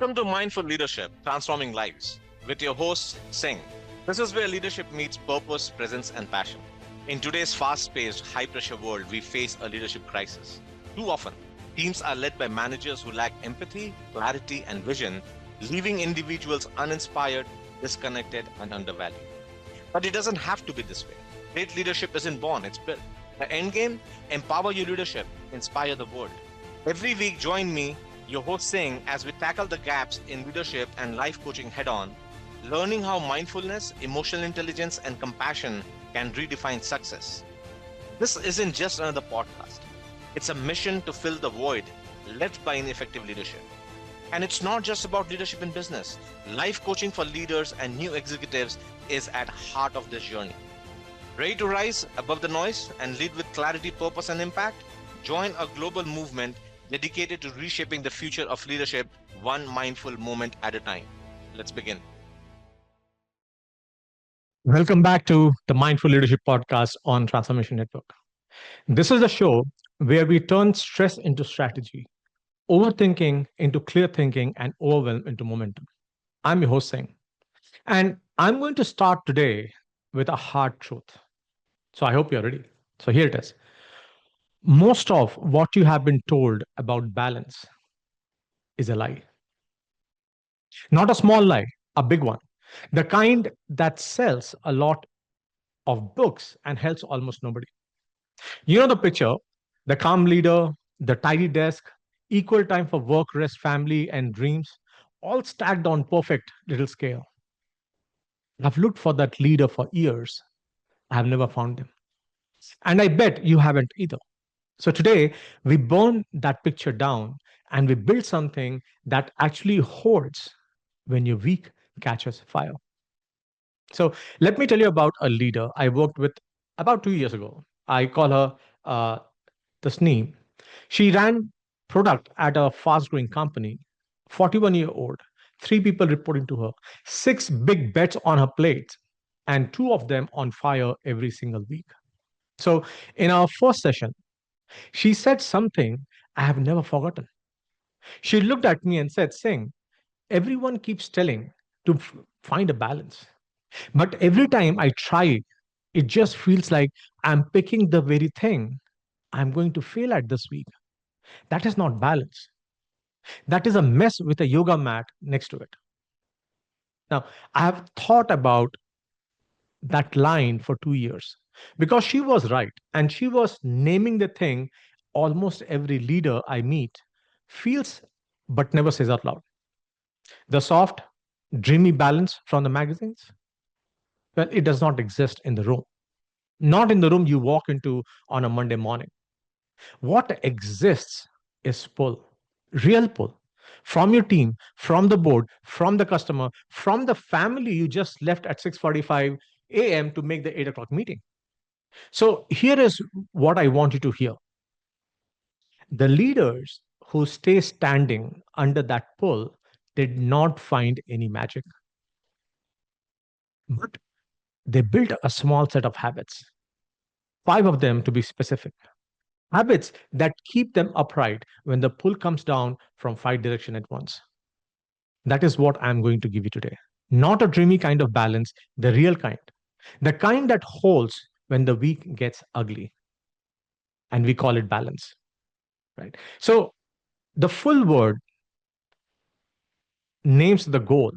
Welcome to Mindful Leadership, Transforming Lives, with your host, Singh. This is where leadership meets purpose, presence, and passion. In today's fast paced, high pressure world, we face a leadership crisis. Too often, teams are led by managers who lack empathy, clarity, and vision, leaving individuals uninspired, disconnected, and undervalued. But it doesn't have to be this way. Great leadership isn't born, it's built. The end game: empower your leadership, inspire the world. Every week, join me, your host Singh, as we tackle the gaps in leadership and life coaching head on, learning how mindfulness, emotional intelligence, and compassion can redefine success. This isn't just another podcast, it's a mission to fill the void left by ineffective leadership. And it's not just about leadership in business. Life coaching for leaders and new executives is at heart of this journey. Ready to rise above the noise and lead with clarity, purpose, and impact? Join a global movement dedicated to reshaping the future of leadership, one mindful moment at a time. Let's begin. Welcome back to the Mindful Leadership Podcast on Transformation Network. This is a show where we turn stress into strategy, overthinking into clear thinking, and overwhelm into momentum. I'm your host, Singh, and I'm going to start today with a hard truth. So I hope you're ready. So here it is. Most of what you have been told about balance is a lie. Not a small lie, a big one. The kind that sells a lot of books and helps almost nobody. You know the picture: the calm leader, the tidy desk, equal time for work, rest, family, and dreams, all stacked on perfect little scale. I've looked for that leader for years. I have never found him. And I bet you haven't either. So today, we burn that picture down and we build something that actually holds when your week catches fire. So let me tell you about a leader I worked with about 2 years ago. I call her the SNE. She ran product at a fast growing company, 41-year-old, three people reporting to her, six big bets on her plate, and two of them on fire every single week. So in our first session, she said something I have never forgotten. She looked at me and said, Singh, everyone keeps telling to find a balance. But every time I try, it just feels like I'm picking the very thing I'm going to fail at this week. That is not balance. That is a mess with a yoga mat next to it. Now, I have thought about that line for 2 years because she was right. And she was naming the thing almost every leader I meet feels but never says out loud. The soft, dreamy balance from the magazines, well, it does not exist in the room. Not in the room you walk into on a Monday morning. What exists is pull, real pull from your team, from the board, from the customer, from the family you just left at 6:45 a.m. to make the 8 o'clock meeting. So here is what I want you to hear. The leaders who stay standing under that pull did not find any magic, but they built a small set of habits, five of them to be specific. Habits that keep them upright when the pull comes down from five directions at once. That is what I'm going to give you today. Not a dreamy kind of balance, the real kind. The kind that holds when the week gets ugly. And we call it balance, right? So the full word names the goal: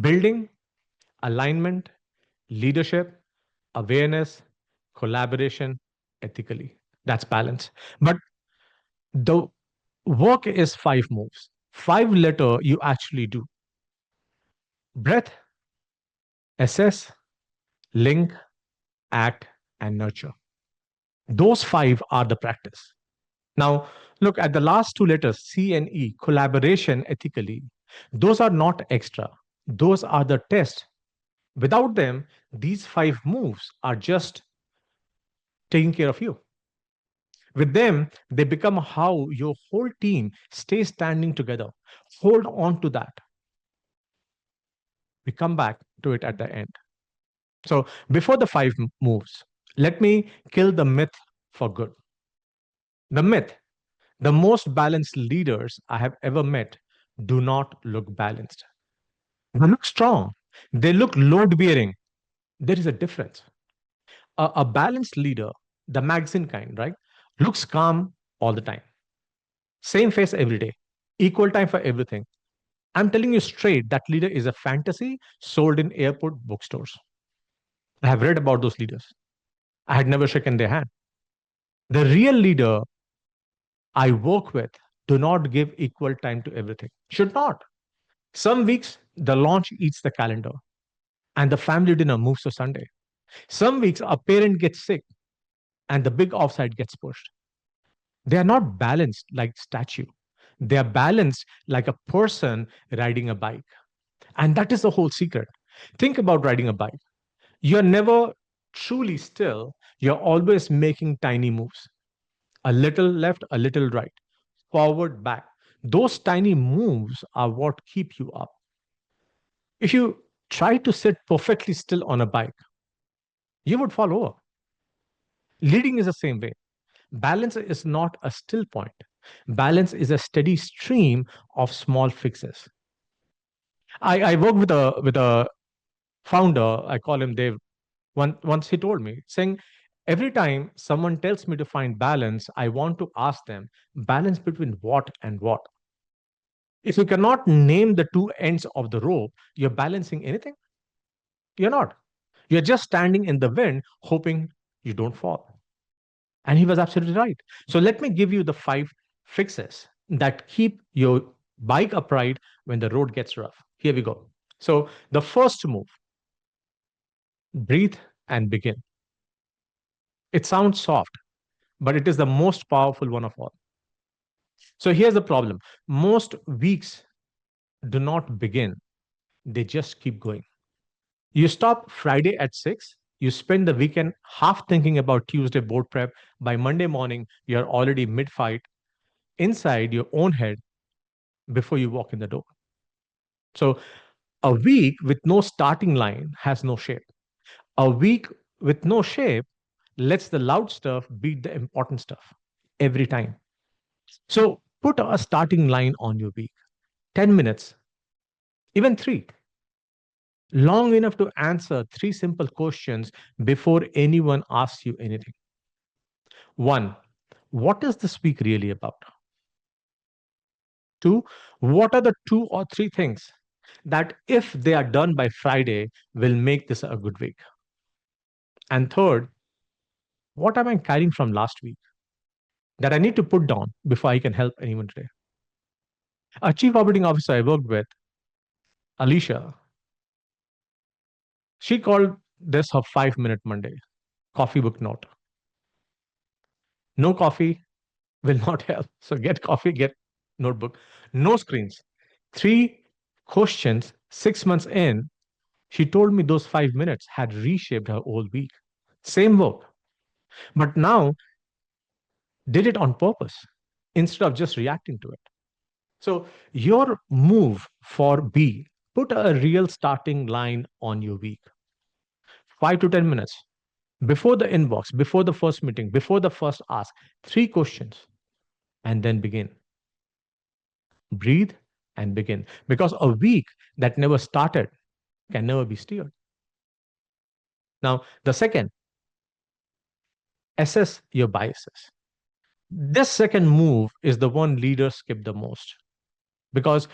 building, alignment, leadership, awareness, collaboration, ethically. That's balance. But the work is five moves. Five letter you actually do: breath, assess, link, act, and nurture. Those five are the practice. Now, look at the last two letters, C and E, collaboration, ethically. Those are not extra. Those are the test. Without them, these five moves are just taking care of you. With them, they become how your whole team stays standing together. Hold on to that. We come back to it at the end. So, before the five moves, let me kill the myth for good. The myth: the most balanced leaders I have ever met do not look balanced. They look strong. They look load bearing. There is a difference. A balanced leader, the magazine kind, right, looks calm all the time. Same face every day. Equal time for everything. I'm telling you straight, that leader is a fantasy sold in airport bookstores. I have read about those leaders. I had never shaken their hand. The real leader I work with do not give equal time to everything. Should not. Some weeks, the launch eats the calendar and the family dinner moves to Sunday. Some weeks, a parent gets sick and the big offside gets pushed. They are not balanced like statue. They are balanced like a person riding a bike. And that is the whole secret. Think about riding a bike. You're never truly still. You're always making tiny moves. A little left, a little right, forward, back. Those tiny moves are what keep you up. If you try to sit perfectly still on a bike, you would fall over. Leading is the same way. Balance is not a still point. Balance is a steady stream of small fixes. I work with a founder. I call him Dave. Once he told me, saying, every time someone tells me to find balance, I want to ask them, balance between what and what? If you cannot name the two ends of the rope, you're balancing anything? You're not. You're just standing in the wind, hoping you don't fall. And he was absolutely right. So let me give you the five fixes that keep your bike upright when the road gets rough. Here we go. So the first move, breathe and begin. It sounds soft, but it is the most powerful one of all. So here's the problem: most weeks do not begin, they just keep going. You stop Friday at 6, you spend the weekend half thinking about Tuesday board prep. By Monday morning, you're already mid fight inside your own head before you walk in the door. So a week with no starting line has no shape. A week with no shape lets the loud stuff beat the important stuff every time. So put a starting line on your week, 10 minutes, even three, long enough to answer three simple questions before anyone asks you anything. One, what is this week really about? Two, what are the two or three things that, if they are done by Friday, will make this a good week? And third, what am I carrying from last week that I need to put down before I can help anyone today? A chief operating officer I worked with, Alicia, she called this her 5 minute Monday coffee book note. No coffee will not help. So get coffee, get notebook. No screens. Three questions, 6 months in, she told me those 5 minutes had reshaped her whole week. Same work, but now did it on purpose instead of just reacting to it. So your move for B, put a real starting line on your week. 5 to 10 minutes before the inbox, before the first meeting, before the first ask, three questions, and then begin. Breathe and begin. Because a week that never started can never be steered. Now, the second, assess your biases. This second move is the one leaders skip the most because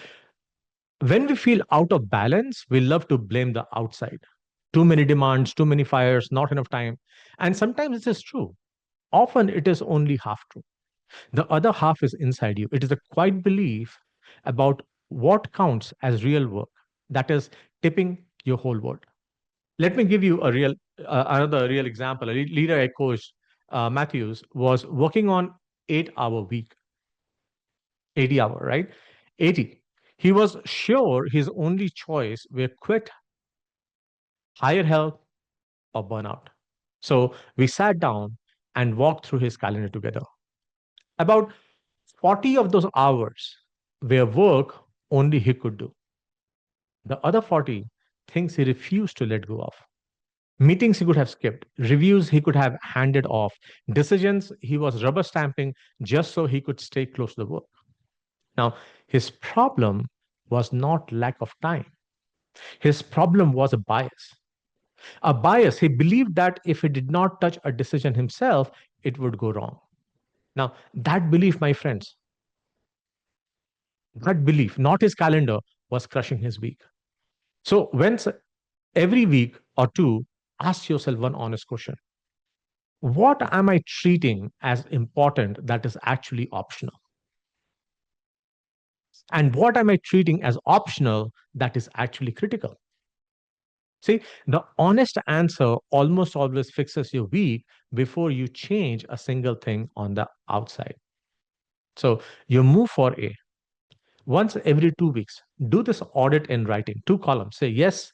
when we feel out of balance, we love to blame the outside. Too many demands, too many fires, not enough time. And sometimes this is true. Often it is only half true. The other half is inside you. It is a quiet belief about what counts as real work that is tipping your whole world. Let me give you another real example. A leader I coached, Matthews, was working on 8 hour week, 80 hour, right? 80. He was sure his only choice were quit, higher help, or burnout. So we sat down and walked through his calendar together. About 40 of those hours were work only he could do. The other 40 things he refused to let go of. Meetings he could have skipped, reviews he could have handed off, decisions he was rubber stamping just so he could stay close to the work. Now, his problem was not lack of time. His problem was a bias. A bias, he believed that if he did not touch a decision himself, it would go wrong. Now, that belief, my friends, that belief, not his calendar, was crushing his week. So, every week or two, ask yourself one honest question: what am I treating as important that is actually optional? And what am I treating as optional that is actually critical? See, the honest answer almost always fixes your week before you change a single thing on the outside. So you move for A. Once every 2 weeks, do this audit in writing, 2 columns. Say yes,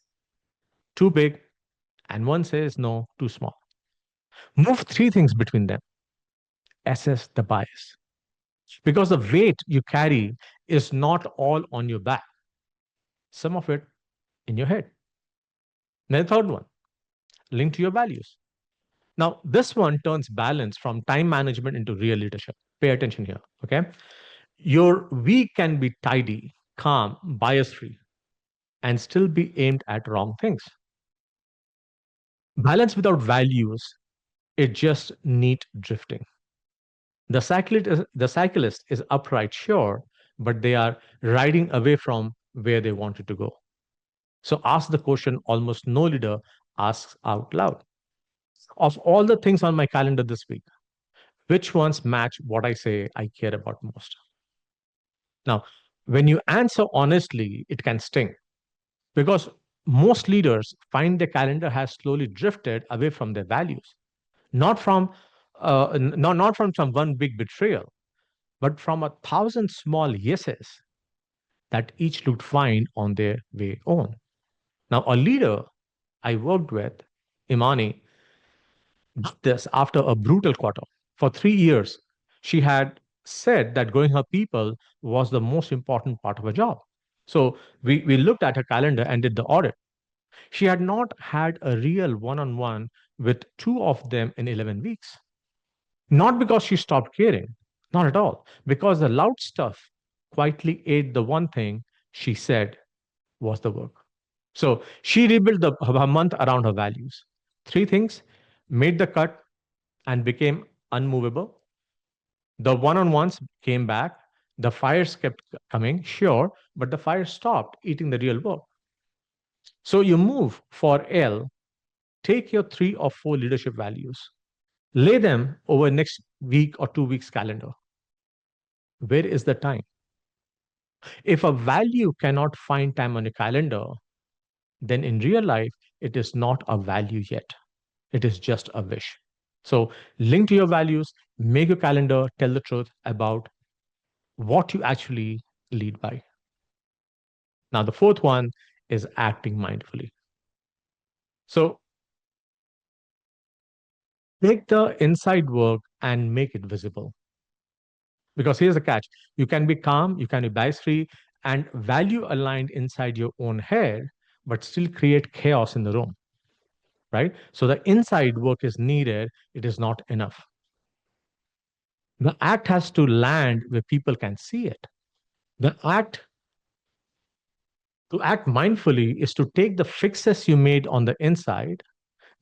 too big, and one says no, too small. Move three things between them. Assess the bias. Because the weight you carry is not all on your back, some of it in your head. Then the third one, link to your values. Now, this one turns balance from time management into real leadership. Pay attention here, okay? Your week can be tidy, calm, bias free, and still be aimed at wrong things. Balance without values, it just neat drifting. The cyclist is upright, sure, but they are riding away from where they wanted to go. So ask the question almost no leader asks out loud. Of all the things on my calendar this week, which ones match what I say I care about most? Now, when you answer honestly, it can sting because most leaders find their calendar has slowly drifted away from their values, not from not from some one big betrayal, but from 1,000 small yeses that each looked fine on their way on. Now, a leader I worked with, Imani, did this after a brutal quarter. For 3 years, she had said that growing her people was the most important part of her job. So we looked at her calendar and did the audit. She had not had a real one on one with two of them in 11 weeks. Not because she stopped caring, not at all, because the loud stuff quietly ate the one thing she said was the work. So she rebuilt her month around her values. Three things made the cut and became unmovable. The one on ones came back. The fires kept coming, sure, but the fire stopped eating the real work. So you move for L, take your 3 or 4 leadership values, lay them over next week or 2 weeks calendar. Where is the time? If a value cannot find time on your calendar, then in real life, it is not a value yet. It is just a wish. So link to your values, make your calendar tell the truth about what you actually lead by. Now, the fourth one is acting mindfully. So take the inside work and make it visible. Because here's the catch: you can be calm, you can be bias free, and value aligned inside your own head, but still create chaos in the room, right? So the inside work is needed, it is not enough. The act has to land where people can see it. The act To act mindfully is to take the fixes you made on the inside,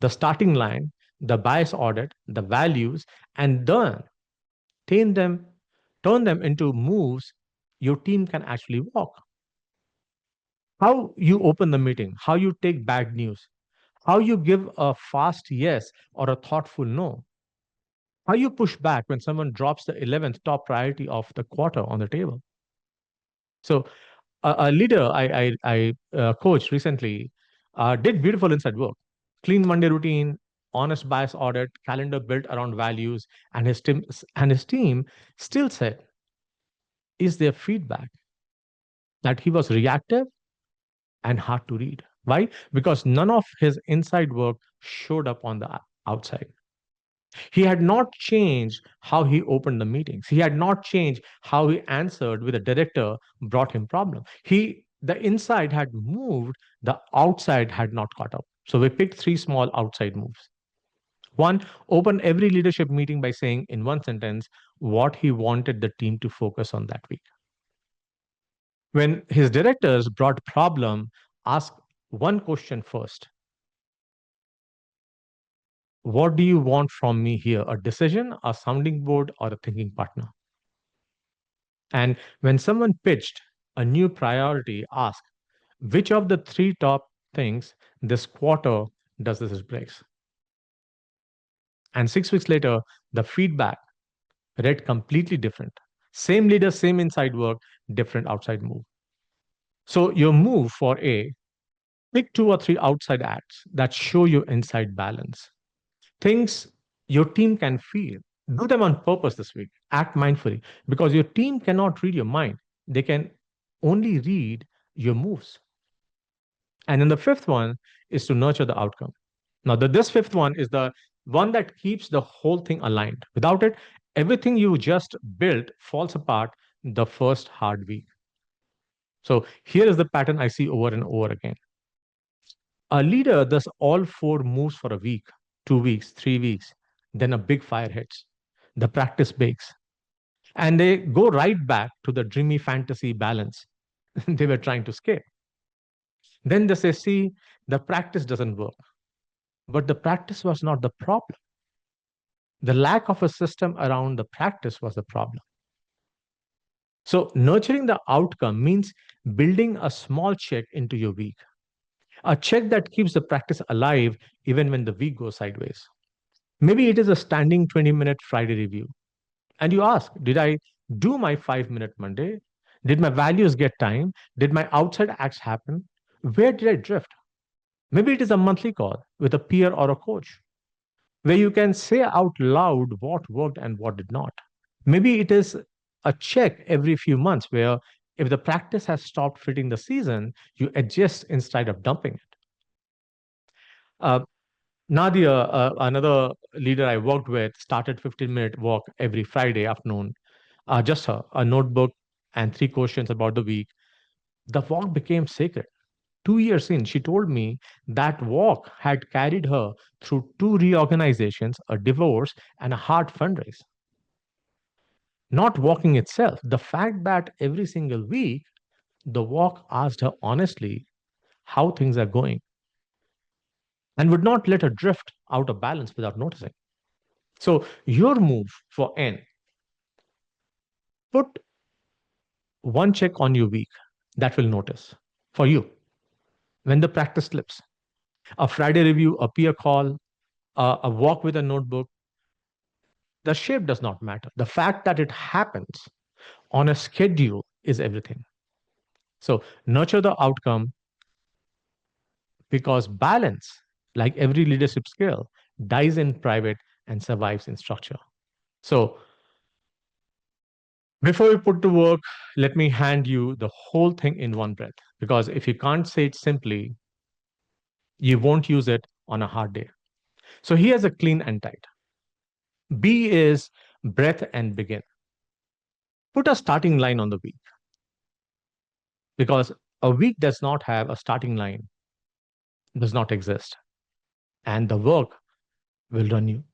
the starting line, the bias audit, the values, and then turn them, turn them into moves your team can actually walk. How you open the meeting, how you take bad news, how you give a fast yes or a thoughtful no, how you push back when someone drops the 11th top priority of the quarter on the table. So a leader I coached recently did beautiful inside work, clean Monday routine, honest bias audit, calendar built around values, and his team still said, "Is there feedback?" That he was reactive and hard to read. Why? Because none of his inside work showed up on the outside. He had not changed how he opened the meetings. He had not changed how he answered with a director brought him problem. The inside had moved, the outside had not caught up. So we picked 3 small outside moves. One, open every leadership meeting by saying in one sentence what he wanted the team to focus on that week. When his directors brought problem, ask one question first. What do you want from me here? A decision, a sounding board, or a thinking partner? And when someone pitched a new priority, ask which of the three top things this quarter does this breaks? And 6 weeks later, the feedback read completely different. Same leader, same inside work, different outside move. So your move for A, pick two or three outside acts that show your inside balance. Things your team can feel. Do them on purpose this week. Act mindfully because your team cannot read your mind. They can only read your moves. And then the fifth one is to nurture the outcome. Now, this fifth one is the one that keeps the whole thing aligned. Without it, everything you just built falls apart the first hard week. So here is the pattern I see over and over again. A leader does all four moves for a week, 2 weeks, 3 weeks, then a big fire hits. The practice bakes. And they go right back to the dreamy fantasy balance they were trying to escape. Then they say, see, the practice doesn't work. But the practice was not the problem. The lack of a system around the practice was the problem. So, nurturing the outcome means building a small check into your week, a check that keeps the practice alive even when the week goes sideways. Maybe it is a standing 20-minute Friday review. And you ask, did I do my 5 minute Monday? Did my values get time? Did my outside acts happen? Where did I drift? Maybe it is a monthly call with a peer or a coach where you can say out loud what worked and what did not. Maybe it is a check every few months where if the practice has stopped fitting the season, you adjust instead of dumping it. Uh, Nadia, another leader I worked with, started 15-minute walk every Friday afternoon. Just her, a notebook and three questions about the week. The walk became sacred. 2 years in, she told me that walk had carried her through two reorganizations, a divorce, and a hard fundraise. Not walking itself, the fact that every single week the walk asked her honestly how things are going and would not let her drift out of balance without noticing. So, your move for N, put one check on your week that will notice for you when the practice slips. A Friday review, a peer call, a walk with a notebook, the shape does not matter. The fact that it happens on a schedule is everything. So, nurture the outcome because balance, like every leadership skill, dies in private and survives in structure. So, before we put to work, let me hand you the whole thing in one breath because if you can't say it simply, you won't use it on a hard day. So, here's a clean and tight. B is breath and begin. Put a starting line on the week because a week does not have a starting line, does not exist, and the work will run you.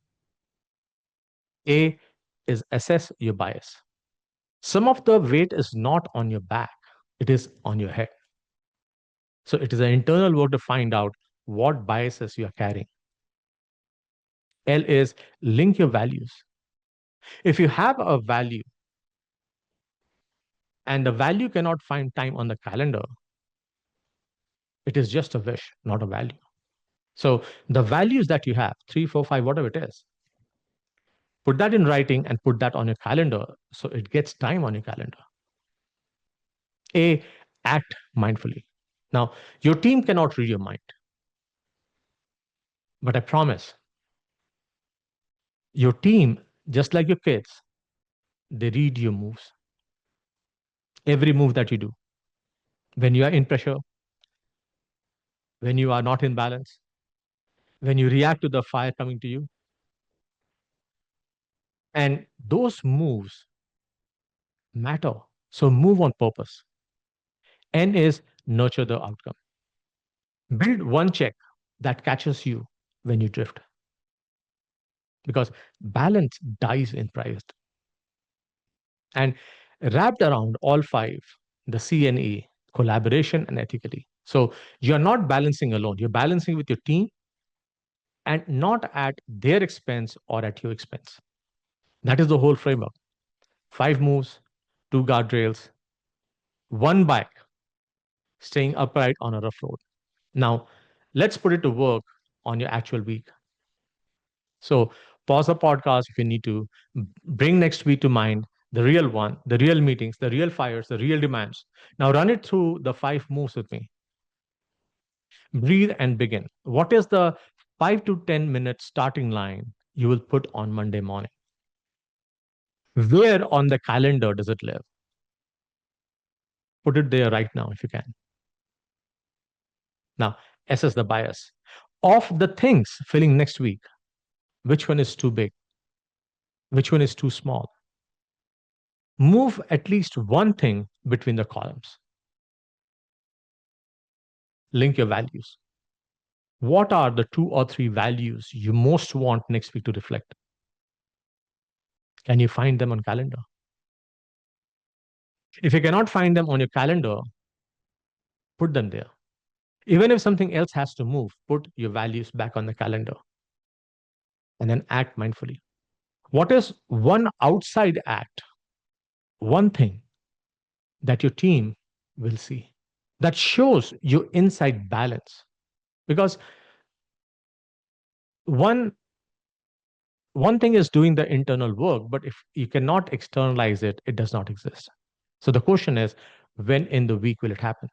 A is assess your bias. Some of the weight is not on your back, it is on your head. So it is an internal work to find out what biases you are carrying. L is link your values. If you have a value and the value cannot find time on the calendar, it is just a wish, not a value. So the values that you have, three, four, five, whatever it is, put that in writing and put that on your calendar so it gets time on your calendar. A, act mindfully. Now, your team cannot read your mind, but I promise your team, just like your kids, they read your moves, every move that you do. When you are in pressure, when you are not in balance, when you react to the fire coming to you. And those moves matter. So move on purpose. N is nurture the outcome. Build one check that catches you when you drift because balance dies in private. And wrapped around all five, the C&E, collaboration and ethically. So you're not balancing alone, you're balancing with your team and not at their expense or at your expense. That is the whole framework. Five moves, two guardrails, one bike, staying upright on a rough road. Now, let's put it to work on your actual week. So, pause the podcast if you need to. Bring next week to mind, the real one, the real meetings, the real fires, the real demands. Now, run it through the five moves with me. Breathe and begin. What is the 5 to 10 minute starting line you will put on Monday morning? Where on the calendar does it live? Put it there right now if you can. Now, assess the bias. Of the things filling next week, which one is too big? Which one is too small? Move at least one thing between the columns. Link your values. What are the two or three values you most want next week to reflect? Can you find them on calendar? If you cannot find them on your calendar, put them there. Even if something else has to move, put your values back on the calendar and then act mindfully. What is one outside act, one thing that your team will see that shows your inside balance? Because one one thing is doing the internal work, but if you cannot externalize it, it does not exist. So the question is, when in the week will it happen?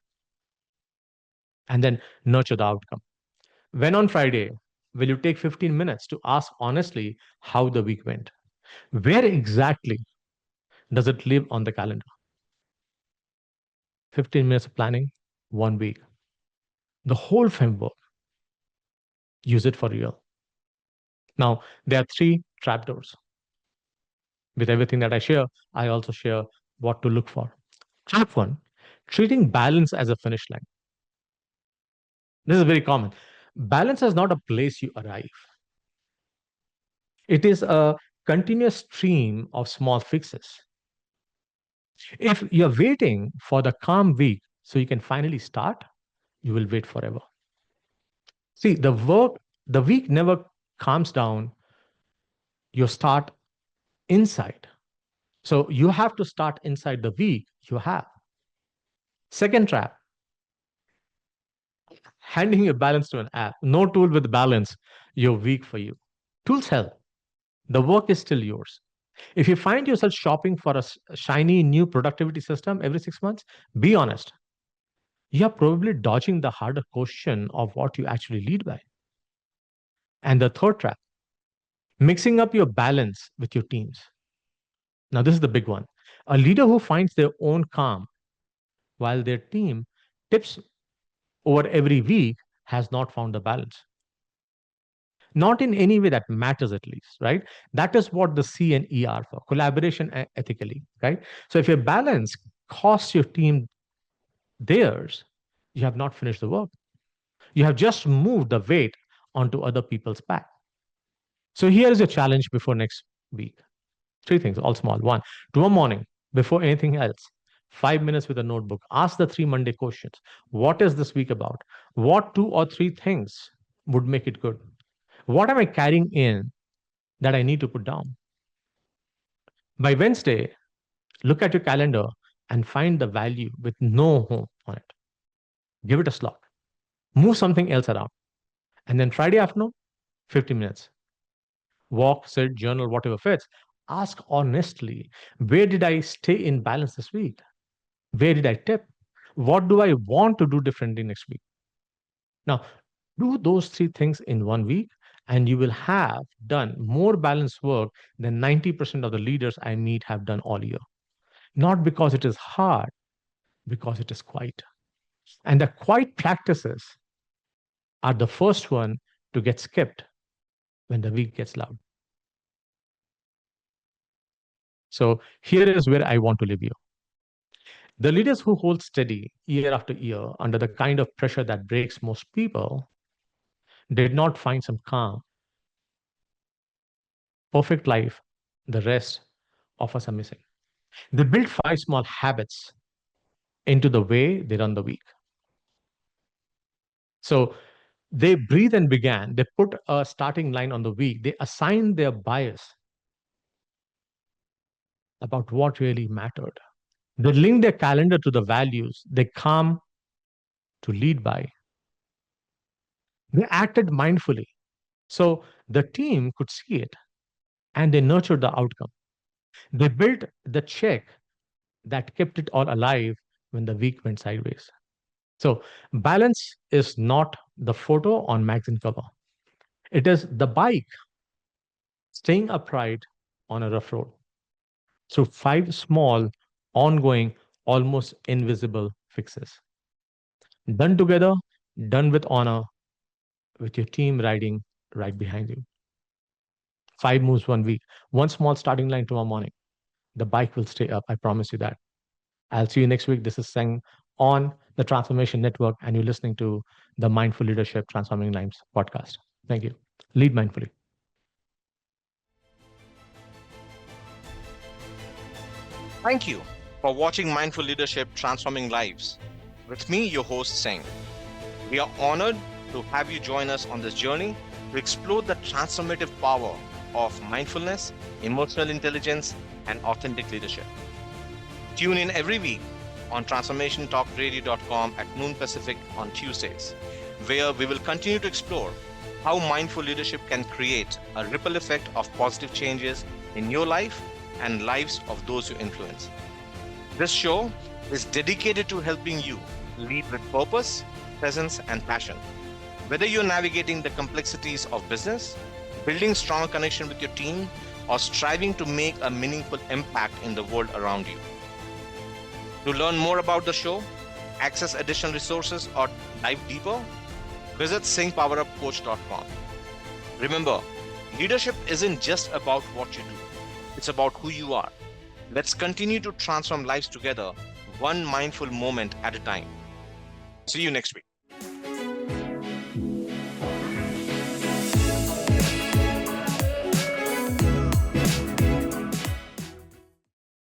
And then nurture the outcome. When on Friday will you take 15 minutes to ask honestly how the week went? Where exactly does it live on the calendar? 15 minutes of planning, 1 week. The whole framework, use it for real. Now, there are three trapdoors. With everything that I share, I also share what to look for. Trap one, treating balance as a finish line. This is very common. Balance is not a place you arrive, it is a continuous stream of small fixes. If you're waiting for the calm week so you can finally start, you will wait forever. See, the week never calms down, you start inside. So you have to start inside the week you have. Second trap, handing your balance to an app. No tool with balance, your week for you. Tools help. The work is still yours. If you find yourself shopping for a shiny new productivity system every 6 months, be honest. You are probably dodging the harder question of what you actually lead by. And the third trap, mixing up your balance with your teams. Now, this is the big one. A leader who finds their own calm while their team tips over every week has not found the balance. Not in any way that matters, at least, right? That is what the C and E are for collaboration ethically, right? So if your balance costs your team theirs, you have not finished the work. You have just moved the weight onto other people's back. So here is your challenge before next week. Three things, all small. One, tomorrow morning, before anything else, 5 minutes with a notebook. Ask the three Monday questions. What is this week about? What two or three things would make it good? What am I carrying in that I need to put down? By Wednesday, look at your calendar and find the value with no home on it. Give it a slot. Move something else around. And then Friday afternoon, 50 minutes. Walk, sit, journal, whatever fits. Ask honestly, where did I stay in balance this week? Where did I tip? What do I want to do differently next week? Now, do those three things in 1 week, and you will have done more balanced work than 90% of the leaders I meet have done all year. Not because it is hard, because it is quiet. And the quiet practices are the first one to get skipped when the week gets loud. So here is where I want to leave you. The leaders who hold steady year after year under the kind of pressure that breaks most people did not find some calm, perfect life the rest of us are missing. They built five small habits into the way they run the week. So they breathe and began. They put a starting line on the week. They assigned their bias about what really mattered. They linked their calendar to the values they come to lead by. They acted mindfully. So the team could see it and they nurtured the outcome. They built the check that kept it all alive when the week went sideways. So balance is not the photo on magazine cover. It is the bike staying upright on a rough road through five small, ongoing, almost invisible fixes. Done together, done with honor, with your team riding right behind you. Five moves 1 week, one small starting line tomorrow morning. The bike will stay up. I promise you that. I'll see you next week. This is Singh on the Transformation Network, and you're listening to the Mindful Leadership Transforming Lives podcast. Thank you. Lead mindfully. Thank you for watching Mindful Leadership Transforming Lives. With me, your host, Singh. We are honored to have you join us on this journey to explore the transformative power of mindfulness, emotional intelligence, and authentic leadership. Tune in every week on transformationtalkradio.com at noon Pacific on Tuesdays, where we will continue to explore how mindful leadership can create a ripple effect of positive changes in your life and lives of those you influence. This show is dedicated to helping you lead with purpose, presence, and passion. Whether you're navigating the complexities of business, building strong connection with your team, or striving to make a meaningful impact in the world around you. To learn more about the show, access additional resources, or dive deeper, visit singhpowerupcoach.com. Remember, leadership isn't just about what you do, it's about who you are. Let's continue to transform lives together, one mindful moment at a time. See you next week.